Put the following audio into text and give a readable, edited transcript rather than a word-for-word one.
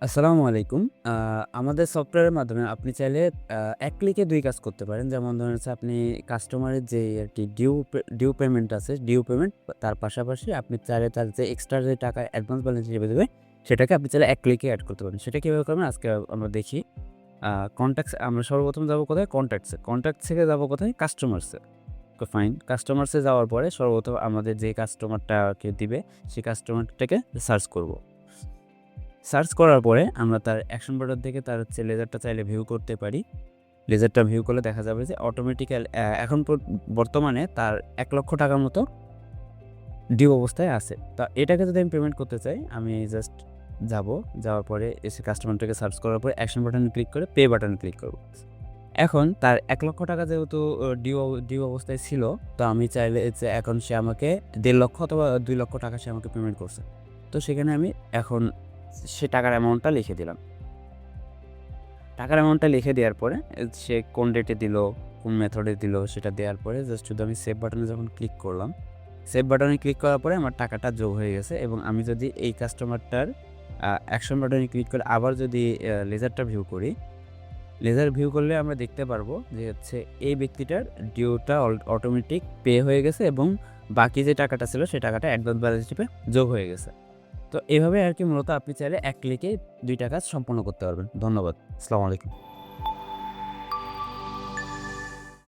আসসালামু আলাইকুম। আমাদের সফটওয়্যারের মাধ্যমে আপনি চাইলে এক ক্লিকে ২ কাজ করতে পারেন। যেমন ধরেন হচ্ছে আপনি কাস্টমারের যেই আরকি ডিউ পেমেন্ট আছে, ডিউ পেমেন্ট তার পাশাপাশি আপনি চাইলে তার যে এক্সট্রা যে টাকা অ্যাডভান্স ব্যালেন্স হিসেবে দেবে, সেটাকে আপনি চাইলে এক ক্লিকে এড করতে পারেন। সেটা কিভাবে করবেন আজকে আমরা দেখি। কনট্যাক্টস আমরা সর্বপ্রথম যাবো কোথায়? কনট্যাক্টসে। কনট্যাক্টস থেকে যাবো কোথায়? কাস্টমারসে। ফাইন। কাস্টমারসে যাওয়ার পরে সর্বপ্রথম আমাদের যে কাস্টমারটাকে দিবে, সেই কাস্টমারটাকে সার্চ করব। সার্চ করার পরে আমরা তার অ্যাকশন বাটন থেকে তার হচ্ছে লেজারটা চাইলে ভিউ করতে পারি। লেজারটা ভিউ করলে দেখা যাবে যে অটোমেটিক্যাল এখন বর্তমানে তার ৳১,০০,০০০ মতো ডিউ অবস্থায় আছে। তো এটাকে যদি আমি পেমেন্ট করতে চাই, আমি জাস্ট যাওয়ার পরে এসে কাস্টমারটাকে সার্চ করার পরে অ্যাকশন বাটনে ক্লিক করে পে বাটনে ক্লিক করব। এখন তার ৳১,০০,০০০ যেহেতু ডিউ অবস্থায় ছিল, তো আমি চাইলে যে এখন সে আমাকে ৳১,৫০,০০০ অথবা ৳২,০০,০০০ সে আমাকে পেমেন্ট করছে। তো সেখানে আমি এখন সে টাকার অ্যামাউন্টটা লিখে দিলাম। টাকার অ্যামাউন্টটা লিখে দেওয়ার পরে সে কোন ডেটে দিল, কোন মেথডে দিল সেটা দেওয়ার পরে জাস্ট শুধু আমি সেভ বাটনে যখন ক্লিক করলাম, সেভ বাটনে ক্লিক করার পরে আমার টাকাটা যোগ হয়ে গেছে এবং আমি যদি এই কাস্টমারটার অ্যাকশন বাটনে ক্লিক করে আবার যদি লেজারটা ভিউ করি, লেজার ভিউ করলে আমরা দেখতে পারবো যে হচ্ছে এই ব্যক্তিটার ডিউটা অটোমেটিক পে হয়ে গেছে এবং বাকি যে টাকাটা ছিল সেই টাকাটা অ্যাডভান্স ব্যালেন্স হিসেবে যোগ হয়ে গেছে। তো এভাবে আরকি মূলত আপনি চাইলে এক ক্লিকেই ২ টা কাজ সম্পন্ন করতে পারবেন। ধন্যবাদ। আসসালামু আলাইকুম।